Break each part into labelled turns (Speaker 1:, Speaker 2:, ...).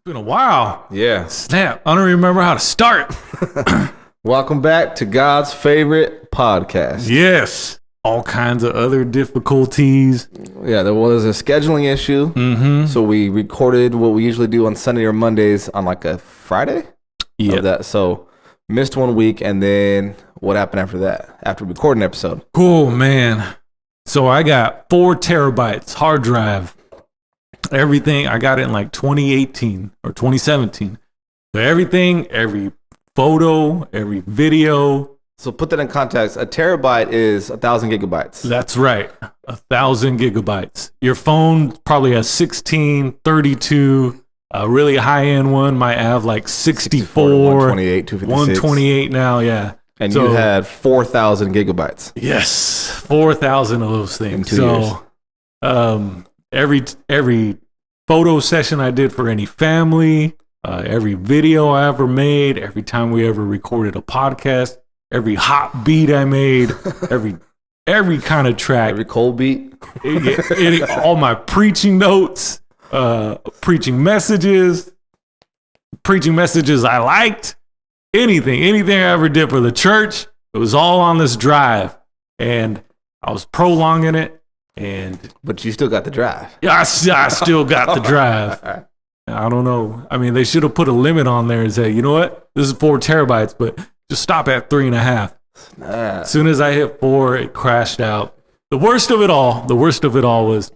Speaker 1: been a while.
Speaker 2: Yeah.
Speaker 1: Snap. I don't remember how to start.
Speaker 2: Welcome back to God's favorite podcast.
Speaker 1: Yes. All kinds of other difficulties.
Speaker 2: Yeah, there was a scheduling issue.
Speaker 1: Mm-hmm.
Speaker 2: So we recorded what we usually do on Sunday or Mondays on like a Friday.
Speaker 1: Yeah.
Speaker 2: So missed 1 week, and then what happened after that? After recording an episode.
Speaker 1: Cool, man. So I got 4 terabytes hard drive. Everything, I got it in like 2018 or 2017. So everything, every photo, every video.
Speaker 2: So put that in context. A terabyte is 1,000 gigabytes.
Speaker 1: That's right. 1,000 gigabytes. Your phone probably has 16, 32. A really high-end one might have like 64.
Speaker 2: 128, 256.
Speaker 1: 128 now, yeah.
Speaker 2: And so, you had 4,000 gigabytes.
Speaker 1: Yes, 4,000 of those things.
Speaker 2: In 2 years.
Speaker 1: Every photo session I did for any family, every video I ever made, every time we ever recorded a podcast, every hot beat I made, every kind of track,
Speaker 2: every cold beat,
Speaker 1: all my preaching notes, preaching messages I liked, anything I ever did for the church, it was all on this drive, and I was prolonging it.
Speaker 2: But you still got the drive.
Speaker 1: Yeah, I still got the drive. I don't know. I mean, they should have put a limit on there and say, you know what? This is 4 terabytes, but just stop at 3.5. As soon as I hit 4, it crashed out. The worst of it all was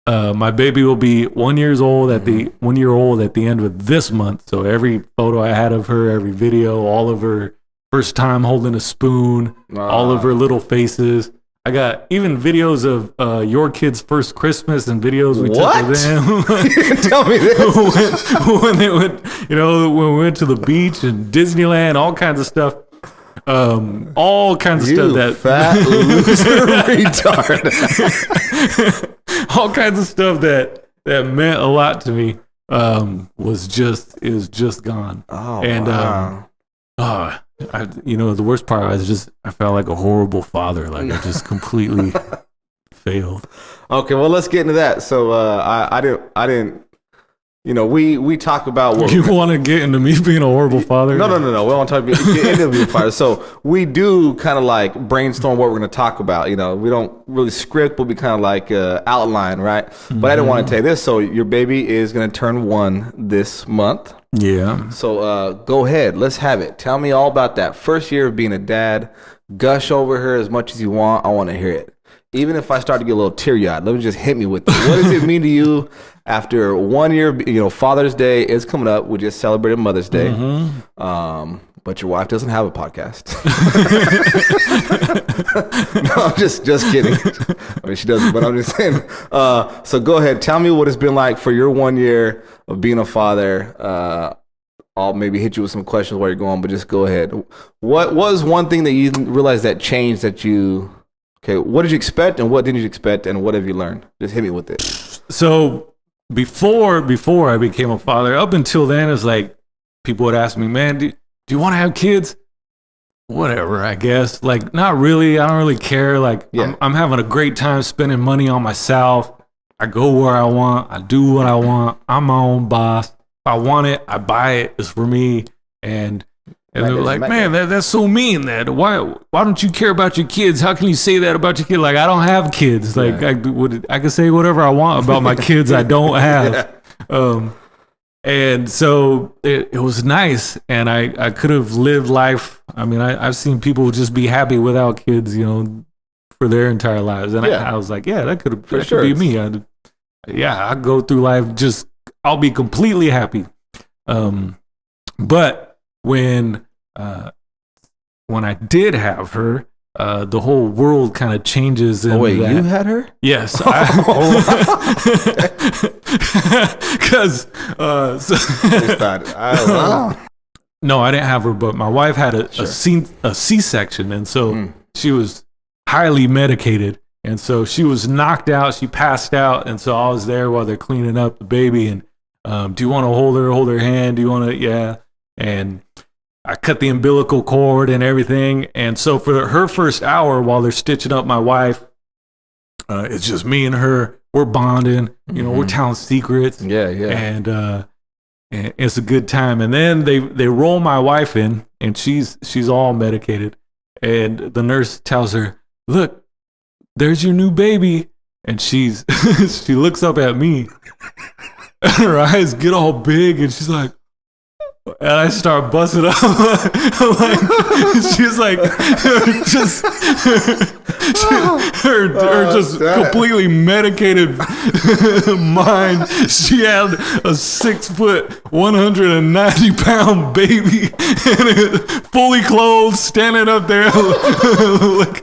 Speaker 1: my baby will be 1 year old at the 1 year old at the end of this month. So every photo I had of her, every video, all of her first time holding a spoon, all of her little faces. I got even videos of your kids' first Christmas and videos we took with them.
Speaker 2: You didn't tell me this.
Speaker 1: when they went, when we went to the beach and Disneyland, all kinds of stuff. All kinds of stuff that
Speaker 2: fat loser retard.
Speaker 1: All kinds of stuff that meant a lot to me. Was just gone.
Speaker 2: Oh,
Speaker 1: and
Speaker 2: wow.
Speaker 1: The worst part was I felt like a horrible father. Like I just completely failed.
Speaker 2: Okay, well, let's get into that. So I didn't. We talk about what
Speaker 1: you want to get into me being a horrible father.
Speaker 2: No. We don't want to get into being a father. So we do kind of like brainstorm what we're going to talk about. We don't really script, but we kind of like outline, right? Mm-hmm. But I didn't want to tell you this. So your baby is going to turn 1 this month.
Speaker 1: Yeah.
Speaker 2: So go ahead. Let's have it. Tell me all about that first year of being a dad. Gush over her as much as you want. I want to hear it. Even if I start to get a little teary-eyed, let me just hit me with it. What does it mean to you after 1 year? Father's Day is coming up. We just celebrated Mother's Day. Mm-hmm. But your wife doesn't have a podcast. No, I'm just kidding. I mean, she doesn't, but I'm just saying. So go ahead. Tell me what it's been like for your 1 year of being a father. I'll maybe hit you with some questions while you're going, but just go ahead. What was one thing that you realized that changed that you... Okay, what did you expect and what didn't you expect and what have you learned? Just hit me with it.
Speaker 1: So before I became a father, up until then, it's like people would ask me, man, do you want to have kids? Whatever, I guess. Like, not really. I don't really care. Like, yeah. I'm having a great time spending money on myself. I go where I want. I do what I want. I'm my own boss. If I want it, I buy it. It's for me. And they were like, man, that's so mean. Why don't you care about your kids? How can you say that about your kid? Like, I don't have kids. Like, yeah. I can say whatever I want about my kids I don't have. Yeah. And so it was nice. And I could have lived life. I mean, I've seen people just be happy without kids, for their entire lives. And yeah. I was like, yeah, that could be me. I go through life I'll be completely happy. But when I did have her, the whole world kind of changes.
Speaker 2: Oh wait, you had her?
Speaker 1: Yes. Because no, I didn't have her, but my wife had a C-section, and so she was highly medicated, and so she was knocked out. She passed out, and so I was there while they're cleaning up the baby. And do you want to hold her hand? Do you want to? Yeah. And I cut the umbilical cord and everything. And so for her first hour while they're stitching up my wife, it's just me and her. We're bonding. We're telling secrets.
Speaker 2: Yeah.
Speaker 1: And and it's a good time. And then they roll my wife in, and she's all medicated, and the nurse tells her, "Look, there's your new baby," and she looks up at me, and her eyes get all big, and she's like. And I start busting up. Like, she's like, just completely medicated mind. She had a 6 foot, 190-pound baby, and fully clothed, standing up there, looking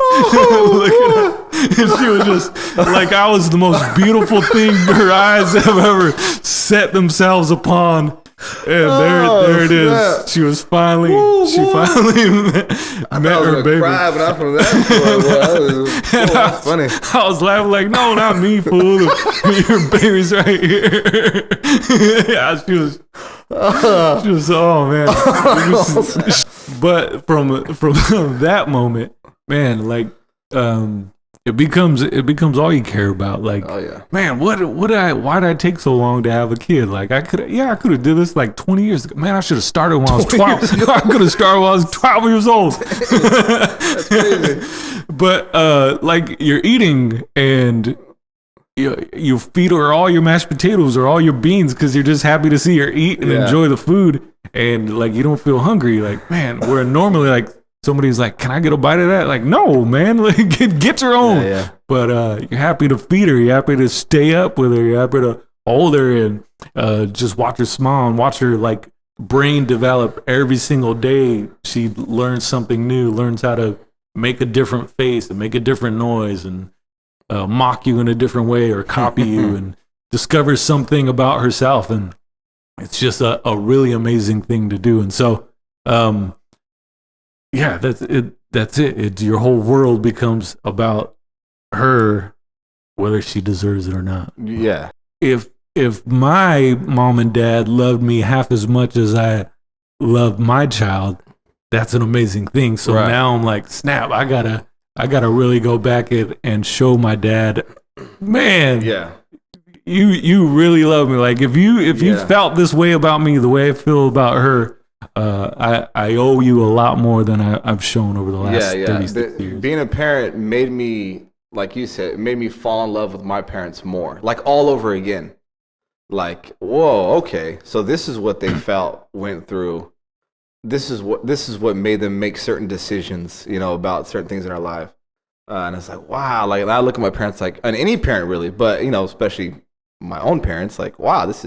Speaker 1: up. And she was just like, I was the most beautiful thing her eyes have ever set themselves upon. And there it is. She was finally, met her baby.
Speaker 2: Cry, but I'm from that. That's funny.
Speaker 1: I was laughing like, no, not me, fool. Your baby's right here. Yeah, she was, oh man. But from that moment, man, like, it becomes all you care about. Like,
Speaker 2: oh yeah,
Speaker 1: man, why did I take so long to have a kid? Like, I could have did this like 20 years ago. Man, I should have started when I was 12. I could have started when I was 12 years old.
Speaker 2: That's crazy.
Speaker 1: But like, you're eating and you feed her all your mashed potatoes or all your beans because you're just happy to see her eat and enjoy the food, and like, you don't feel hungry. Like, man, where normally like somebody's like, can I get a bite of that? Like, no, man, like, get your own.
Speaker 2: Yeah.
Speaker 1: But you're happy to feed her. You're happy to stay up with her. You're happy to hold her and just watch her smile and watch her like brain develop every single day. She learns something new, learns how to make a different face and make a different noise and mock you in a different way or copy you and discovers something about herself. And it's just a really amazing thing to do. And so, yeah, that's it. Your whole world becomes about her, whether she deserves it or not.
Speaker 2: Yeah.
Speaker 1: If my mom and dad loved me half as much as I love my child, that's an amazing thing. So now I'm like, snap! I gotta really go back and show my dad, man.
Speaker 2: Yeah.
Speaker 1: You really love me. Like, if you felt this way about me, the way I feel about her. I owe you a lot more than I've shown over the last 36 years.
Speaker 2: Being a parent made me, like you said, it made me fall in love with my parents more, like all over again. Like, whoa, okay, so this is what they went through. This is what made them make certain decisions, about certain things in our life. And it's like, wow, like I look at my parents like, and any parent really, but especially my own parents, like, wow, this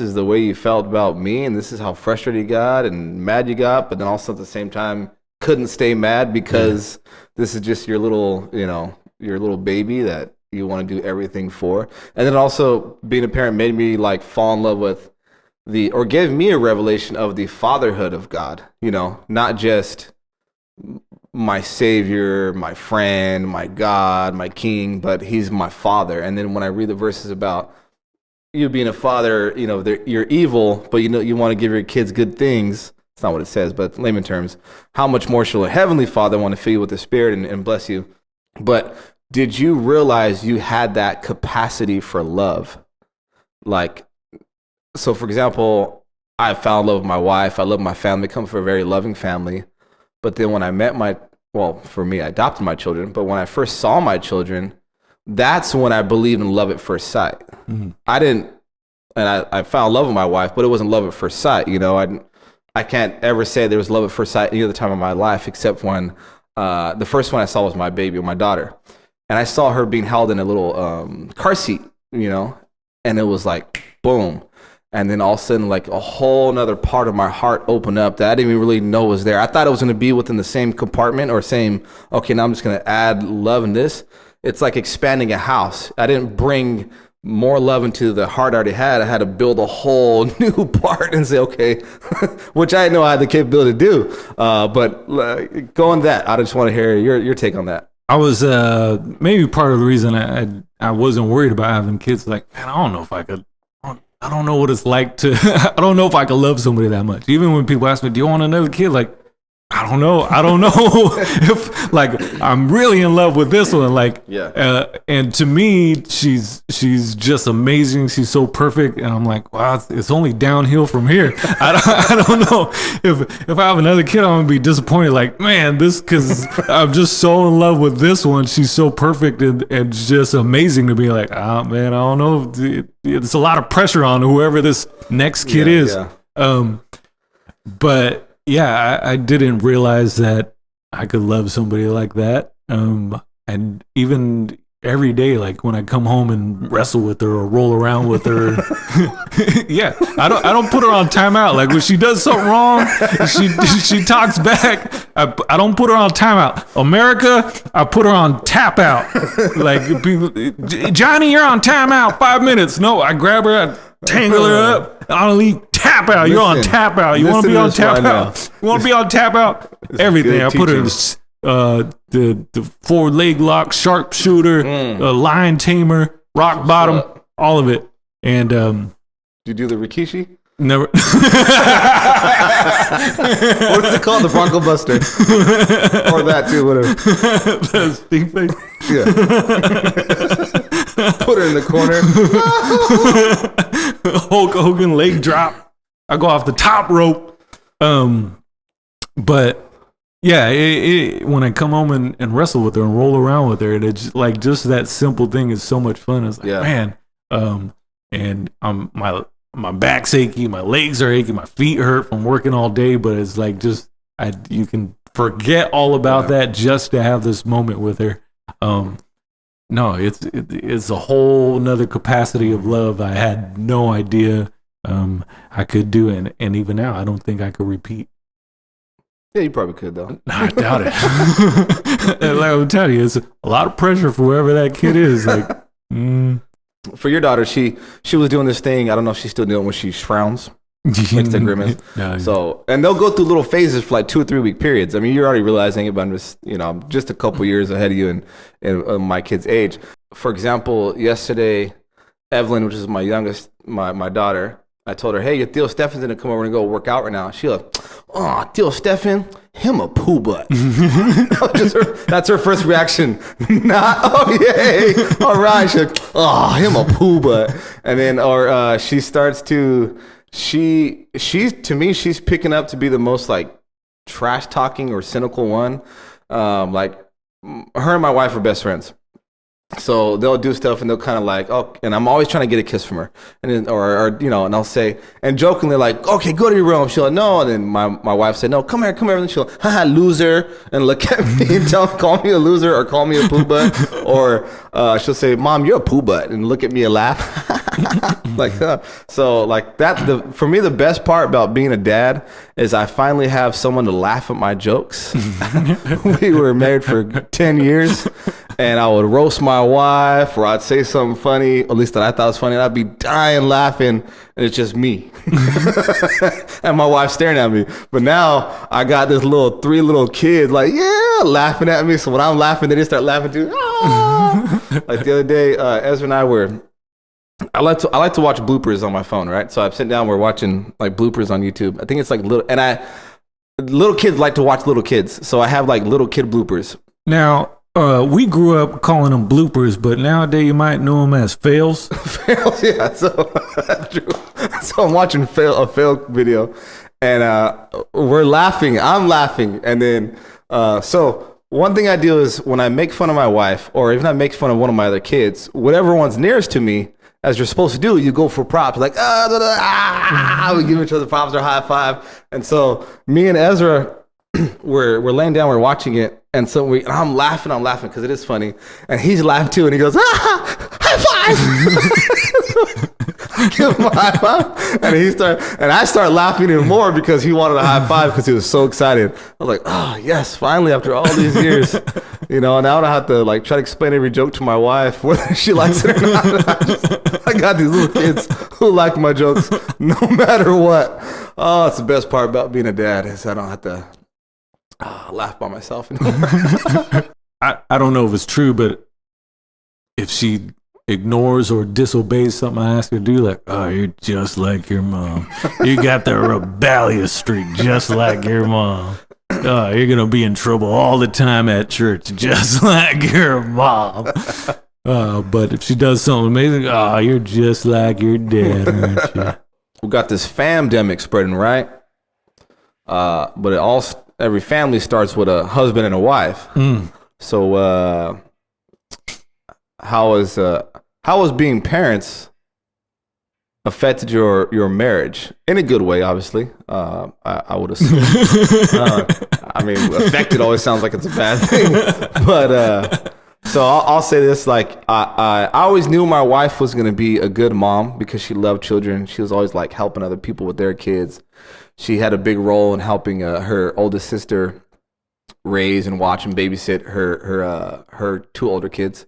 Speaker 2: is the way you felt about me, and this is how frustrated you got and mad you got, but then also at the same time couldn't stay mad because this is just your little, your little baby that you want to do everything for. And then also being a parent made me like fall in love with or gave me a revelation of the fatherhood of God, not just my savior, my friend, my God, my king, but he's my father. And then when I read the verses about you being a father, you're evil, but you want to give your kids good things. It's not what it says, but in layman terms, how much more shall a heavenly father want to fill you with the Spirit and bless you? But did you realize you had that capacity for love? Like, so for example, I fell in love with my wife. I love my family, come from a very loving family. But then when I met for me, I adopted my children. But when I first saw my children, that's when I believed in love at first sight. Mm-hmm. I fell in love with my wife, but it wasn't love at first sight. I can't ever say there was love at first sight any other time in my life except when the first one I saw was my baby, my daughter. And I saw her being held in a little car seat, and it was like, boom. And then all of a sudden, like a whole nother part of my heart opened up that I didn't even really know was there. I thought it was going to be within the same compartment or okay, now I'm just going to add love in this. It's like expanding a house. I didn't bring more love into the heart I already had. I had to build a whole new part and say, okay, which I know I had the capability to do. But go on that. I just want to hear your take on that.
Speaker 1: I was maybe part of the reason I wasn't worried about having kids. Like, man, I don't know if I could. I don't know what it's like to. I don't know if I could love somebody that much. Even when people ask me, "Do you want another kid?" Like, I don't know if like I'm really in love with this one. Like, and to me, she's just amazing. She's so perfect, and I'm like, wow, it's only downhill from here. I don't know if I have another kid, I'm gonna be disappointed. Like, man, because I'm just so in love with this one. She's so perfect and just amazing to be like, oh man, I don't know. It's a lot of pressure on whoever this next kid is. But yeah, I didn't realize that I could love somebody like that. And even every day, like when I come home and wrestle with her or roll around with her, yeah, I don't put her on timeout. Like when she does something wrong, she talks back. I don't put her on timeout. America, I put her on tap out. Like Johnny, you're on timeout. 5 minutes. No, I grab her, I tangle her up. I'll leave. Tap out. You're on tap out. You want to be on tap out? You want to be on tap out? Everything. I put her in the 4-leg lock, sharpshooter, lion tamer, rock bottom, all of it. And
Speaker 2: do you do the Rikishi?
Speaker 1: Never.
Speaker 2: What is it called? The Bronco Buster, or that too? Whatever.
Speaker 1: The stink face.
Speaker 2: Yeah. Put her in the corner.
Speaker 1: Hulk Hogan leg drop. I go off the top rope. But yeah, when I come home and wrestle with her and roll around with her, and it's like just that simple thing is so much fun. It's like, man, and my back's achy, my legs are aching, my feet hurt from working all day, but it's like just you can forget all about that just to have this moment with her. No, it's a whole nother capacity of love I had no idea I could do, and even now I don't think I could repeat.
Speaker 2: Yeah, you probably could though.
Speaker 1: No, I doubt it. Like I'm telling you, it's a lot of pressure for whoever that kid is. Like,
Speaker 2: for your daughter, she was doing this thing. I don't know if she's still doing it when she frowns. Makes the grimace. So, and they'll go through little phases for like 2 or 3 week periods. I mean, you're already realizing it, but I'm just a couple years ahead of you in my kid's age. For example, yesterday, Evelyn, which is my youngest, my daughter, I told her, hey, your Theo Stephan's gonna come over and go work out right now. She like, oh, Theo Stephan, him a poo butt. That's her first reaction. Not, oh yay, all right. She's like, oh, him a poo butt. And then, she starts to, she's to me, she's picking up to be the most like trash talking or cynical one. Like her and my wife are best friends. So they'll do stuff and they'll kind of like, oh, and I'm always trying to get a kiss from her, and then, or and I'll say, and jokingly like, okay, go to your room. She'll like, no, and then my wife said, no, come here, and she'll, haha, loser, and look at me and call me a loser or call me a poo butt, or she'll say, Mom, you're a poo butt, and look at me and laugh, like so like that. For me, the best part about being a dad is I finally have someone to laugh at my jokes. We were married for 10 years. And I would roast my wife, or I'd say something funny, at least that I thought was funny, and I'd be dying laughing, and it's just me. And my wife staring at me. But now I got this 3 little kids, like, yeah, laughing at me. So when I'm laughing, they just start laughing too. Ah! Like the other day, Ezra and I like to watch bloopers on my phone, right? So I'm sitting down, we're watching like bloopers on YouTube. I think it's like little kids like to watch little kids. So I have like little kid bloopers.
Speaker 1: Now, we grew up calling them bloopers, but nowadays you might know them as fails.
Speaker 2: Fails, yeah. So that's true. So I'm watching a fail video, and we're laughing. I'm laughing, and then so one thing I do is when I make fun of my wife, or even I make fun of one of my other kids, whatever one's nearest to me, as you're supposed to do, you go for props, like we give each other props or high five. And so me and Ezra, we're laying down, we're watching it. And so I'm laughing because it is funny. And he's laughing too. And he goes, high five. I give him a high five. And I start laughing even more because he wanted a high five because he was so excited. I was like, oh, yes, finally, after all these years. Now I don't have to like try to explain every joke to my wife, whether she likes it or not. I got these little kids who like my jokes no matter what. Oh, it's the best part about being a dad is I don't have to laugh by myself anymore.
Speaker 1: I don't know if it's true, but if she ignores or disobeys something I ask her to do, like, oh, you're just like your mom. You got the rebellious streak just like your mom. You're gonna be in trouble all the time at church, just like your mom. But if she does something amazing, you're just like your dad, aren't you?
Speaker 2: We got this famdemic spreading, right? But every family starts with a husband and a wife. So how was being parents affected your marriage in a good way? Obviously, I would assume. I mean, affected always sounds like it's a bad thing, but so I'll say this: like I always knew my wife was going to be a good mom because she loved children. She was always like helping other people with their kids. She had a big role in helping her oldest sister raise and watch and babysit her two older kids,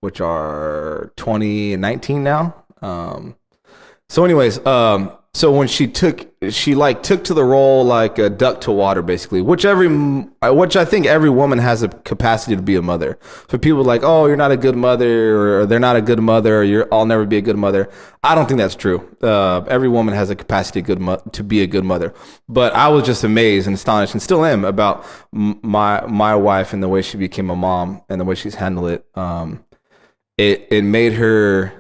Speaker 2: which are 20 and 19 now. So anyways, so when she took to the role like a duck to water, basically, which I think every woman has a capacity to be a mother. So people are like, oh, you're not a good mother, or they're not a good mother, or I'll never be a good mother. I don't think that's true. Every woman has a capacity to be a good mother. But I was just amazed and astonished, and still am, about my wife and the way she became a mom and the way she's handled it. It made her.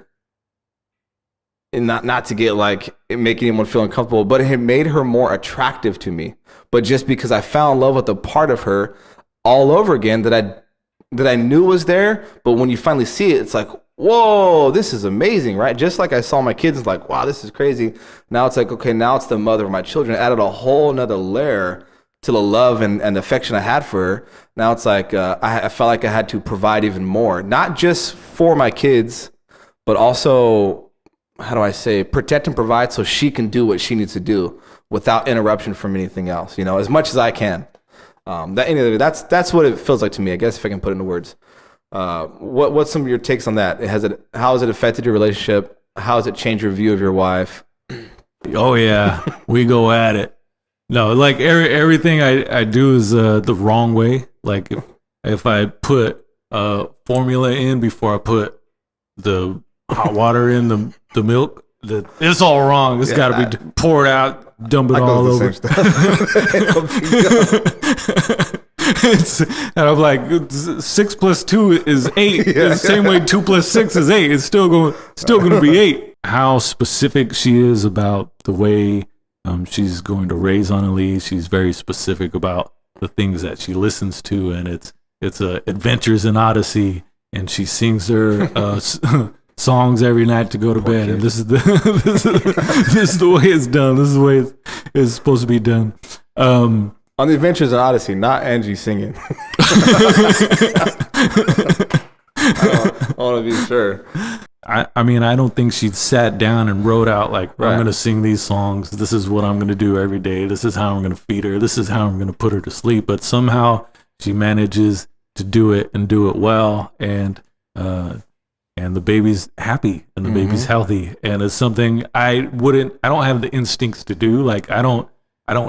Speaker 2: And not to get like make anyone feel uncomfortable, but it made her more attractive to me. But just because I fell in love with a part of her all over again that I knew was there, but when you finally see it, it's like, whoa, this is amazing, right? Just like I saw my kids, it's like, wow, this is crazy. Now it's like, okay, now it's the mother of my children. It added a whole nother layer to the love and affection I had for her. Now it's like I felt like I had to provide even more, not just for my kids, but also, how do I say, protect and provide so she can do what she needs to do without interruption from anything else, as much as I can. That's what it feels like to me, I guess, if I can put it into words. What's some of your takes on that? How has it affected your relationship? How has it changed your view of your wife?
Speaker 1: Oh yeah, we go at it. No, like everything I do is the wrong way. Like if I put formula in before I put the hot water in the milk, it's all wrong. It's got to be poured out, dump it all over. And I'm like, 6 + 2 is 8. The same way 2 + 6 is 8. It's still going to be 8. How specific she is about the way she's going to raise Annalise. She's very specific about the things that she listens to, and it's Adventures in Odyssey, and she sings her songs every night to go to bed, and this is the way it's done. This is the way it's supposed to be done. On
Speaker 2: the Adventures in Odyssey, not Angie singing. I want to be sure.
Speaker 1: I mean, I don't think she sat down and wrote out like, I'm going to sing these songs. This is what I'm going to do every day. This is how I'm going to feed her. This is how I'm going to put her to sleep. But somehow she manages to do it and do it well. And the baby's happy and the baby's healthy. And it's something I don't have the instincts to do. Like I don't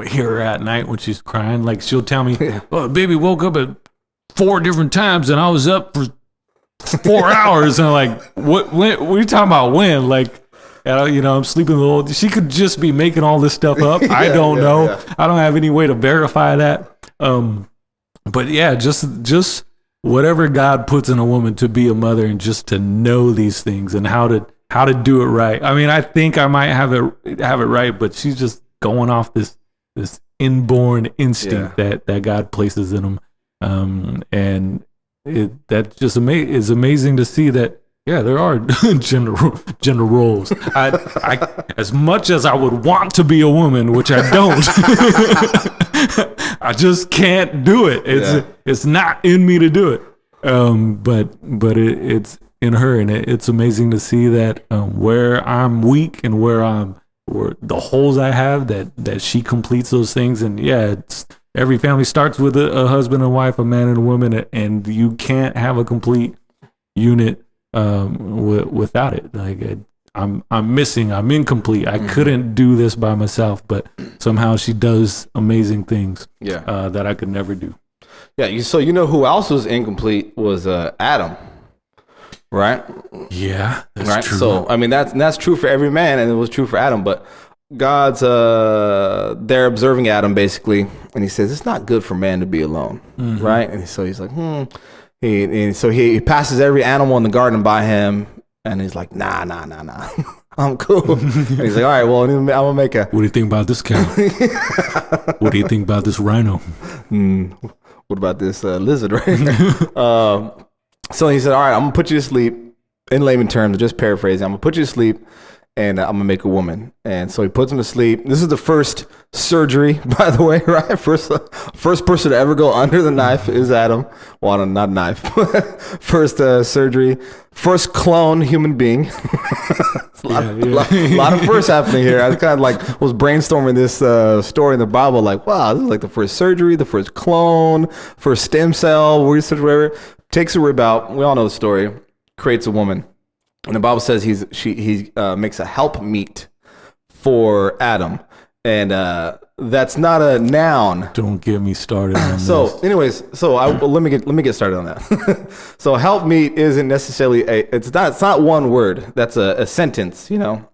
Speaker 1: hear her at night when she's crying. Like she'll tell me, oh, baby woke up at 4 different times and I was up for 4 hours. And I'm like, what are you talking about? When? Like, I'm sleeping a little. She could just be making all this stuff up. I don't know. Yeah. I don't have any way to verify that. But yeah, just whatever God puts in a woman to be a mother, and just to know these things and how to do it right. I mean, I think I might have it right, but she's just going off this inborn instinct that God places in them. And that just is amazing to see that. Yeah, there are gender roles. I as much as I would want to be a woman, which I don't, I just can't do it. It's not in me to do it. But it's in her, and it's amazing to see that where I'm weak and where the holes I have, that she completes those things. And every family starts with a husband and wife, a man and a woman, and you can't have a complete unit without it. Like I'm missing, I'm incomplete. I couldn't do this by myself, but somehow she does amazing things that I could never do.
Speaker 2: Yeah, so who else was incomplete was Adam, right?
Speaker 1: Yeah, that's true.
Speaker 2: So I mean that's true for every man, and it was true for Adam. But God's they're observing Adam basically, and he says it's not good for man to be alone, right? And so he's like, so he passes every animal in the garden by him, and he's like, nah, I'm cool. And he's like, all right, well, I'm gonna make a.
Speaker 1: What do you think about this cow? What do you think about this rhino?
Speaker 2: What about this lizard, right? So he said, all right, I'm gonna put you to sleep. In layman terms, just paraphrasing, I'm gonna put you to sleep, and I'm gonna make a woman. And so he puts him to sleep. This is the first surgery, by the way, right? First person to ever go under the knife is Adam. Well, not knife. First surgery. First clone human being. A lot of firsts happening here. I kind of like was brainstorming this story in the Bible, like, wow, this is like the first surgery, the first clone, first stem cell research, whatever. Takes a rib out. We all know the story. Creates a woman. And the Bible says he makes a help meet for Adam. And that's not a noun.
Speaker 1: Don't get me started on this.
Speaker 2: So anyways, let me get started on that. So help meet isn't necessarily it's not one word. That's a sentence, you know.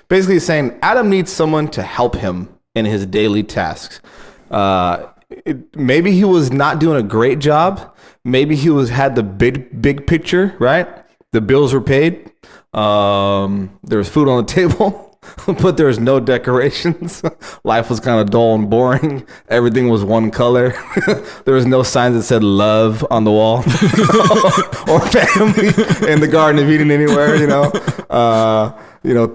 Speaker 2: Basically saying Adam needs someone to help him in his daily tasks. Maybe he was not doing a great job. Maybe he had the big picture, right? The bills were paid. There was food on the table, but there was no decorations. Life was kind of dull and boring. Everything was one color. There was no signs that said love on the wall or family in the Garden of Eden anywhere, you know.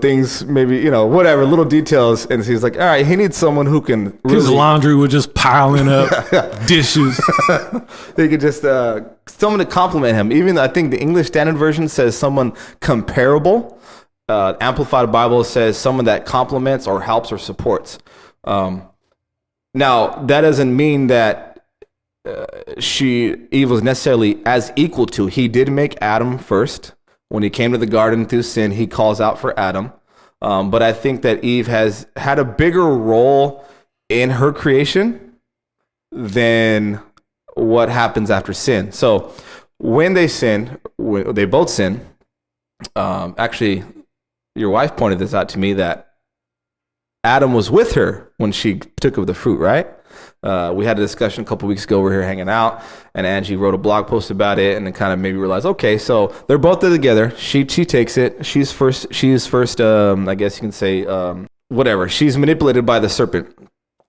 Speaker 2: Things maybe, whatever, little details. And so he's like, all right, he needs someone who can really...
Speaker 1: His laundry was just piling up, dishes.
Speaker 2: They could just, someone to compliment him. Even I think the English Standard Version says someone comparable. Amplified Bible says someone that compliments or helps or supports. Now, that doesn't mean that Eve was necessarily as equal to. He did make Adam first. When he came to the garden through sin, he calls out for Adam. But I think that Eve has had a bigger role in her creation than what happens after sin. So when they both sin, actually, your wife pointed this out to me that Adam was with her when she took of the fruit, right? We had a discussion a couple weeks ago. We're here hanging out, and Angie wrote a blog post about it, and then kind of made me realize, okay, so they're both there together. She takes it. She's first. I guess you can say whatever. She's manipulated by the serpent.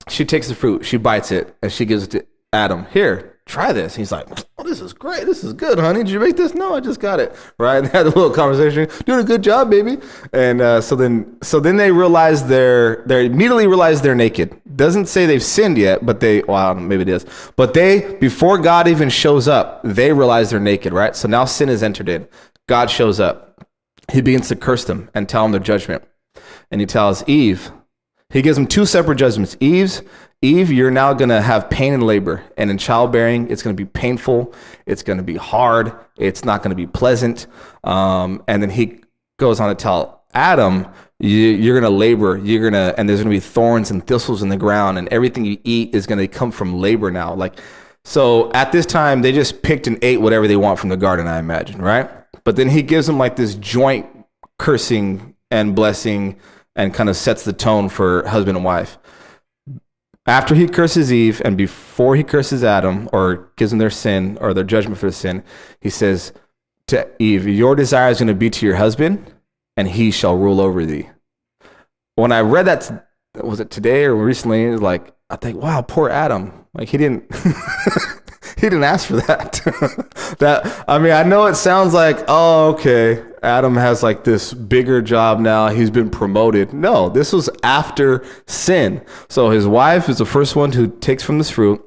Speaker 2: She takes the fruit. She bites it, and she gives it to Adam. Here, try this. He's like, oh, this is great. This is good, honey. Did you make this? No, I just got it. Right? They had a little conversation. Doing a good job, baby. And so then they realize they immediately realize they're naked. Doesn't say they've sinned yet, but maybe it is. But before God even shows up, they realize they're naked, right? So now sin is entered in. God shows up. He begins to curse them and tell them their judgment. And he tells Eve, he gives them two separate judgments. Eve, you're now going to have pain and labor. And in childbearing, it's going to be painful. It's going to be hard. It's not going to be pleasant. And then he goes on to tell Adam, you're going to labor. And there's going to be thorns and thistles in the ground. And everything you eat is going to come from labor now. So at this time, they just picked and ate whatever they want from the garden, I imagine, right? But then he gives them like this joint cursing and blessing and kind of sets the tone for husband and wife. After he curses Eve and before he curses Adam or gives them their sin or their judgment for the sin, he says to Eve, your desire is going to be to your husband and he shall rule over thee. When I read that, was it today or recently? It was like, I think, wow, poor Adam. Like he didn't, he didn't ask for that. I know it sounds like, oh, okay, Adam has like this bigger job now. He's been promoted. No, this was after sin. So his wife is the first one who takes from this fruit.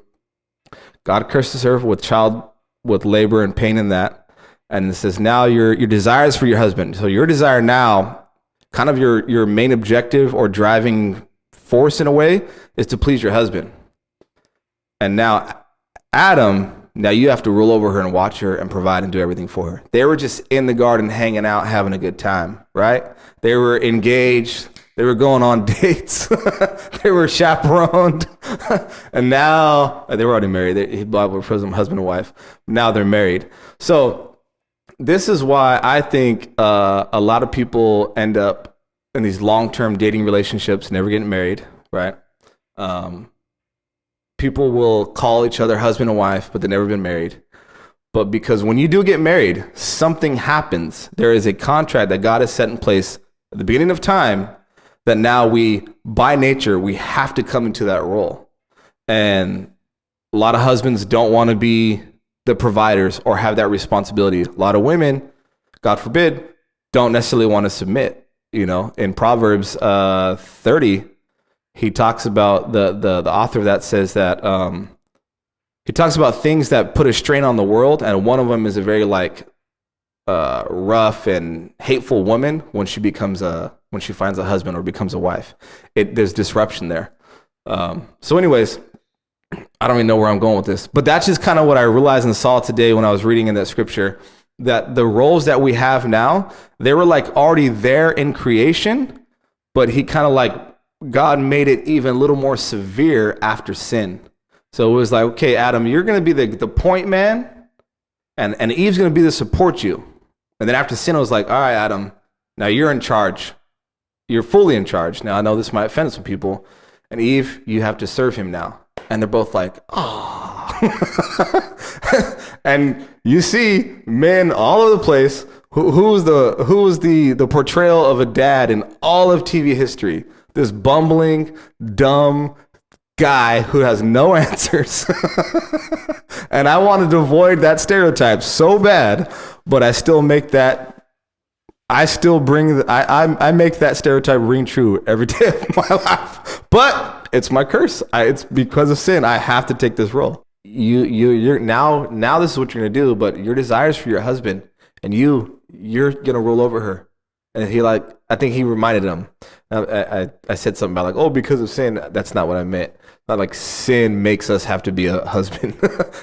Speaker 2: God curses her with labor and pain in that. And it says, now your desire is for your husband. So your desire now, kind of your main objective or driving force in a way, is to please your husband. And now Adam, now you have to rule over her and watch her and provide and do everything for her. They were just in the garden hanging out, having a good time, right? They were engaged. They were going on dates. They were chaperoned. And now they were already married. He was husband and wife. Now they're married. So this is why I think a lot of people end up in these long-term dating relationships, never getting married, right? People will call each other husband and wife, but they've never been married. But because when you do get married, something happens. There is a contract that God has set in place at the beginning of time that now by nature, we have to come into that role. And a lot of husbands don't want to be the providers or have that responsibility. A lot of women, God forbid, don't necessarily want to submit. In Proverbs 30, he talks about the author of that says that he talks about things that put a strain on the world, and one of them is a very rough and hateful woman when she finds a husband or becomes a wife. There's disruption there. So anyways, I don't even know where I'm going with this, but that's just kind of what I realized and saw today when I was reading in that scripture, that the roles that we have now, they were already there in creation, but he kind of God made it even a little more severe after sin. So it was okay, Adam, you're going to be the point man, and Eve's going to be the support you. And then after sin, it was all right, Adam, now you're in charge. You're fully in charge. Now, I know this might offend some people. And Eve, you have to serve him now. And they're both oh. And you see men all over the place. Who was the portrayal of a dad in all of TV history? This bumbling, dumb guy who has no answers. And I wanted to avoid that stereotype so bad, but I still make that. I make that stereotype ring true every day of my life. But it's my curse. It's because of sin. I have to take this role. You're now this is what you're gonna do. But your desires for your husband, and you're gonna roll over her. And he I think he reminded him. I said something about because of sin. That's not what I meant. Not sin makes us have to be a husband.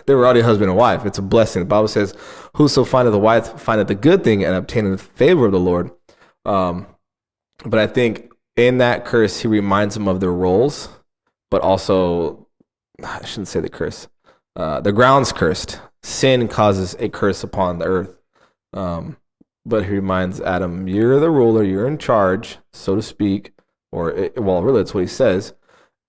Speaker 2: They were already husband and wife. It's a blessing. The Bible says, "Whoso findeth a wife findeth a good thing and obtaineth the favor of the Lord." But I think in that curse, he reminds him of their roles, but also, I shouldn't say the curse. The ground's cursed. Sin causes a curse upon the earth. But he reminds Adam, you're the ruler, you're in charge, so to speak, really that's what he says.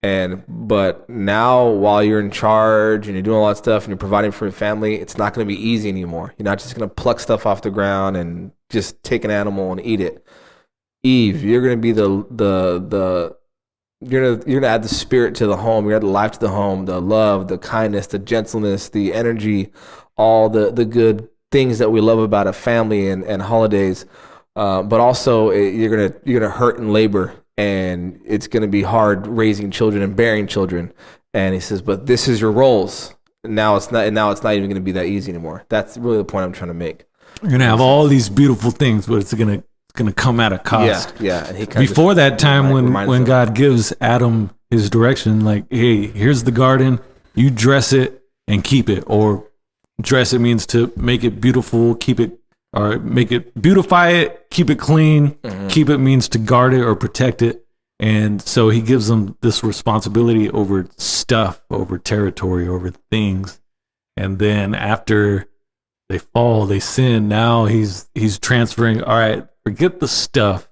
Speaker 2: But now while you're in charge and you're doing a lot of stuff and you're providing for your family, it's not going to be easy anymore. You're not just going to pluck stuff off the ground and just take an animal and eat it. Eve, you're going to be you're going to add the spirit to the home, you're going to add the life to the home, the love, the kindness, the gentleness, the energy, all the good things that we love about a family and holidays, but also you're gonna hurt in labor, and it's gonna be hard raising children and bearing children. And he says, but this is your roles. Now it's not even gonna be that easy anymore. That's really the point I'm trying to make.
Speaker 1: You're gonna have all these beautiful things, but it's gonna come at a cost.
Speaker 2: Yeah. And he
Speaker 1: before that time when God gives Adam his direction, hey, here's the garden, you dress it and keep it, or dress it means to make it beautiful, keep it, or make it, beautify it, keep it clean. Mm-hmm. Keep it means to guard it or protect it. And so he gives them this responsibility over stuff, over territory, over things. And then after they fall, they sin. Now he's transferring, all right, forget the stuff.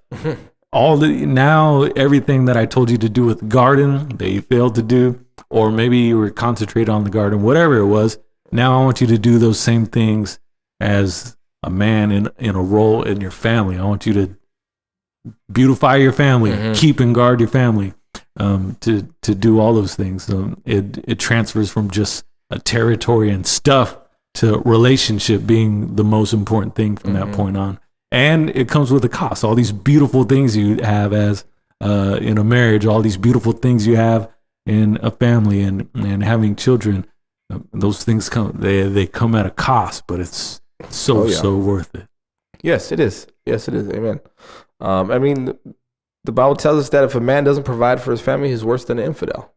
Speaker 1: Now everything that I told you to do with the garden that you failed to do, or maybe you were concentrated on the garden, whatever it was. Now I want you to do those same things as a man in a role in your family. I want you to beautify your family, keep and guard your family, to do all those things. So it transfers from just a territory and stuff to relationship being the most important thing from that point on. And it comes with a cost. All these beautiful things you have as in a marriage, all these beautiful things you have in a family and having children. Those things they come at a cost, but it's so worth it. Yes, it is. Amen. I mean, the Bible tells us that if a man doesn't provide for his family, he's worse than an infidel.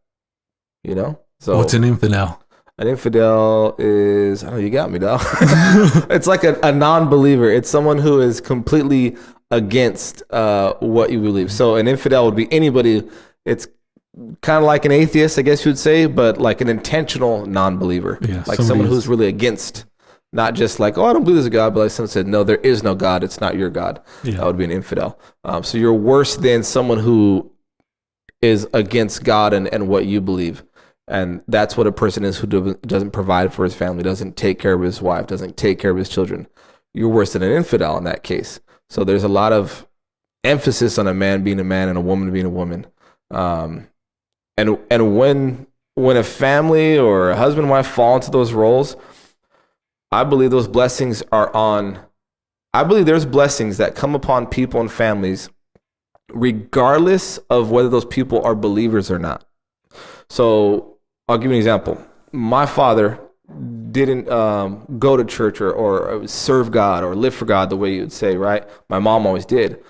Speaker 1: So what's an infidel?
Speaker 2: An infidel is, I don't know, you got me, dog. It's like a non-believer. It's someone who is completely against what you believe. So an infidel would be anybody. It's kind of like an atheist, I guess you would say, but like an intentional non-believer, like someone who's really against Not just like, oh, I don't believe there's a God, but like someone said, no, there is no God. It's not your God.
Speaker 1: Yeah.
Speaker 2: That would be an infidel. So you're worse than someone who is against God and what you believe. And that's what a person is who doesn't provide for his family, doesn't take care of his wife, doesn't take care of his children. You're worse than an infidel in that case. So there's a lot of emphasis on a man being a man and a woman being a woman. And when a family or a husband and wife fall into those roles, I believe those blessings I believe there's blessings that come upon people and families regardless of whether those people are believers or not. So I'll give you an example. My father didn't go to church or serve God or live for God the way you would say, right? My mom always did.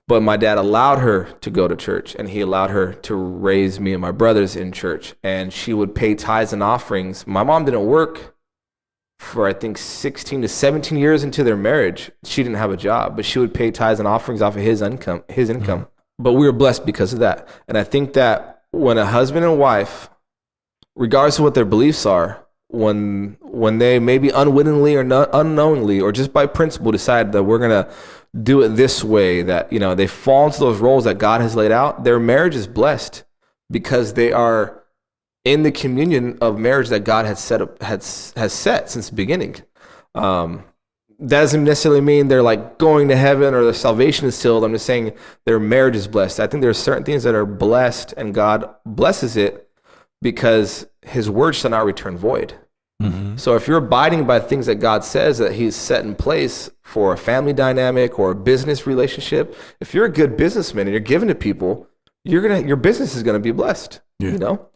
Speaker 2: But my dad allowed her to go to church, and he allowed her to raise me and my brothers in church. And she would pay tithes and offerings. My mom didn't work for, I think, 16 to 17 years into their marriage. She didn't have a job, but she would pay tithes and offerings off of his income. Mm-hmm. But we were blessed because of that. And I think that when a husband and wife, regardless of what their beliefs are, when they maybe unwittingly or not unknowingly or just by principle decide that we're going to do it this way, that, you know, they fall into those roles that God has laid out, their marriage is blessed because they are in the communion of marriage that God has set since the beginning. That doesn't necessarily mean they're like going to heaven or their salvation is sealed. I'm just saying their marriage is blessed. I think there are certain things that are blessed and God blesses it because his word shall not return void. Mm-hmm. So if you're abiding by things that God says that he's set in place for a family dynamic or a business relationship, if you're a good businessman and you're giving to people, your business is gonna be blessed. Yeah. You know,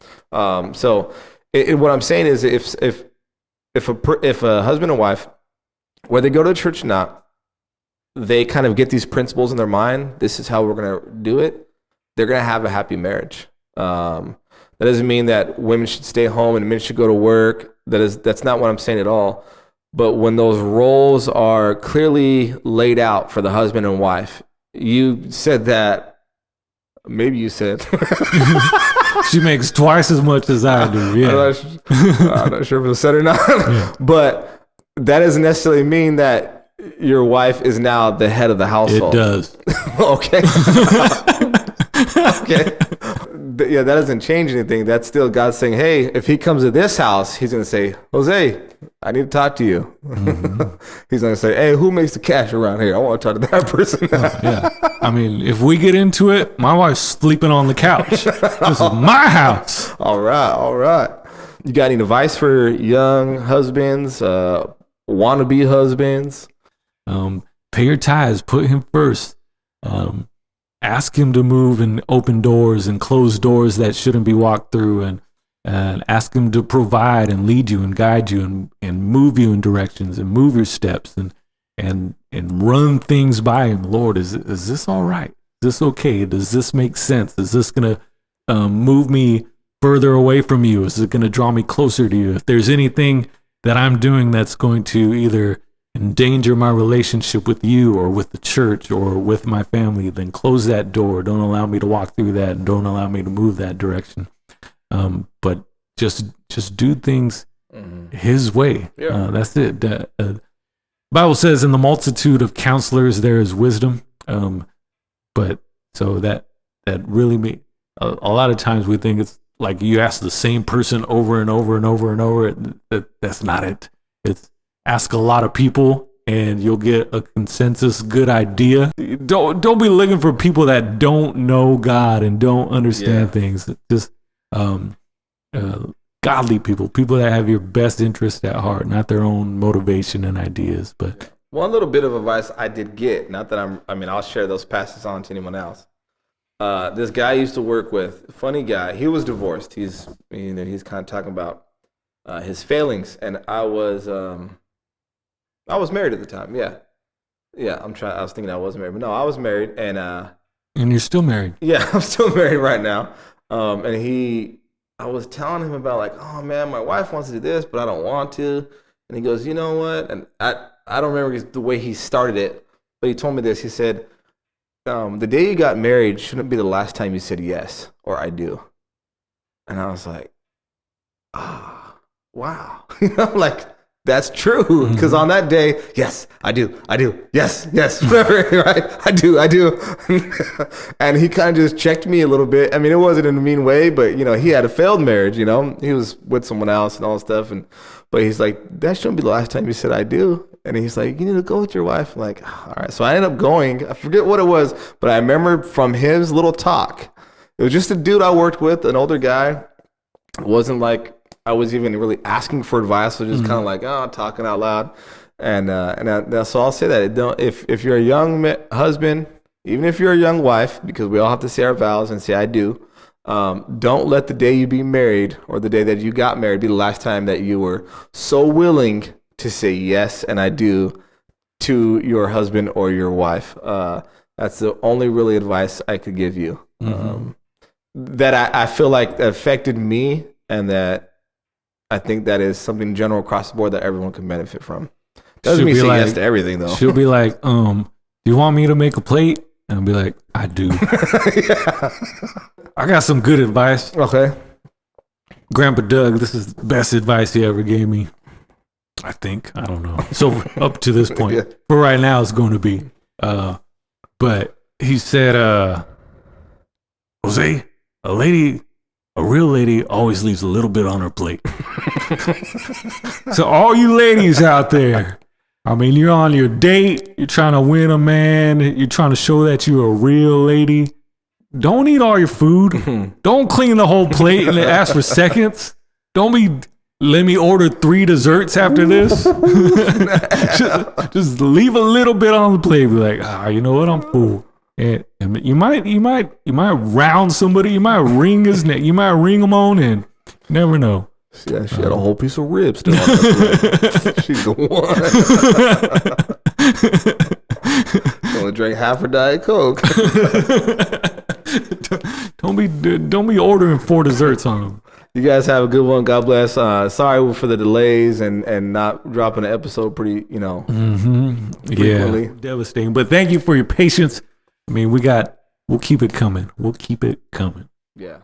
Speaker 2: so what I'm saying is if a husband and wife, whether they go to church or not, they kind of get these principles in their mind. This is how we're gonna do it. They're gonna have a happy marriage. That doesn't mean that women should stay home and men should go to work. That's not what I'm saying at all. But when those roles are clearly laid out for the husband and wife, you said that, maybe you said.
Speaker 1: She makes twice as much as I do. Yeah.
Speaker 2: I'm not sure if it was said or not. Yeah. But that doesn't necessarily mean that your wife is now the head of the household.
Speaker 1: It does.
Speaker 2: Okay. Okay. Yeah, that doesn't change anything. That's still God saying, hey, if he comes to this house, he's going to say, Jose, I need to talk to you. Mm-hmm. He's going to say, hey, who makes the cash around here? I want to talk to that person.
Speaker 1: Yeah. I mean, if we get into it, my wife's sleeping on the couch. This is my house.
Speaker 2: All right. You got any advice for young husbands, wannabe husbands?
Speaker 1: Pay your tithes. Put him first. Ask him to move and open doors and close doors that shouldn't be walked through, and ask him to provide and lead you and guide you and move you in directions and move your steps and run things by him. Lord, is this all right? Is this okay? Does this make sense? Is this going to move me further away from you? Is it going to draw me closer to you? If there's anything that I'm doing that's going to either endanger my relationship with you or with the church or with my family, then close that door. Don't allow me to walk through that, and don't allow me to move that direction. But just do things his way. Yeah. That's it. The Bible says, in the multitude of counselors there is wisdom. But so that really means a lot of times we think it's like you ask the same person over and over and over and over. That's not it. It's ask a lot of people and you'll get a consensus good idea. Don't be looking for people that don't know God and don't understand things. Just godly people that have your best interest at heart, not their own motivation and ideas. But
Speaker 2: one little bit of advice I did get, not that I'll share those passages on to anyone else. This guy I used to work with, funny guy, he was divorced. He's kind of talking about his failings, and I was married at the time. Yeah. I was thinking I wasn't married, but no, I was married, and
Speaker 1: you're still married.
Speaker 2: Yeah, I'm still married right now. I was telling him about like, oh man, my wife wants to do this, but I don't want to. And he goes, you know what? And I don't remember the way he started it, but he told me this. He said, the day you got married shouldn't be the last time you said yes or I do. And I was like, wow. Like, That's true. Because on that day, yes, I do. Yes, whatever, right? I do. And he kind of just checked me a little bit. I mean, it wasn't in a mean way, but, you know, he had a failed marriage, you know. He was with someone else and all that stuff. But he's like, that shouldn't be the last time you said I do. And he's like, you need to go with your wife. I'm like, all right. So I ended up going. I forget what it was, but I remember from his little talk, it was just a dude I worked with, an older guy. It wasn't like I was even really asking for advice. I was just kind of like, talking out loud. So I'll say that if you're a young husband, even if you're a young wife, because we all have to say our vows and say I do, don't let the day you be married or the day that you got married be the last time that you were so willing to say yes and I do to your husband or your wife. That's the only really advice I could give you. That I feel like that affected me, and that I think that is something general across the board that everyone can benefit from. Doesn't mean say yes to everything, though.
Speaker 1: She'll be like, do you want me to make a plate? And I'll be like, I do. Yeah. I got some good advice.
Speaker 2: Okay.
Speaker 1: Grandpa Doug, this is the best advice he ever gave me. I think. I don't know. So up to this point. Yeah. For right now, it's going to be. But he said, Jose, a real lady always leaves a little bit on her plate. So all you ladies out there, I mean, you're on your date, you're trying to win a man, you're trying to show that you're a real lady. Don't eat all your food. Don't clean the whole plate and ask for seconds. Let me order 3 desserts after this. just leave a little bit on the plate. Be like, you know what? I'm full. And you might round somebody. You might wring his neck. You might wring him on, and you never know.
Speaker 2: Yeah, she had a whole piece of ribs still on that. She's the one. Only drank half a Diet Coke.
Speaker 1: Don't be ordering 4 desserts on them.
Speaker 2: You guys have a good one. God bless. Sorry for the delays and not dropping an episode pretty, frequently.
Speaker 1: Yeah, devastating. But thank you for your patience. I mean, we'll keep it coming. We'll keep it coming.
Speaker 2: Yeah.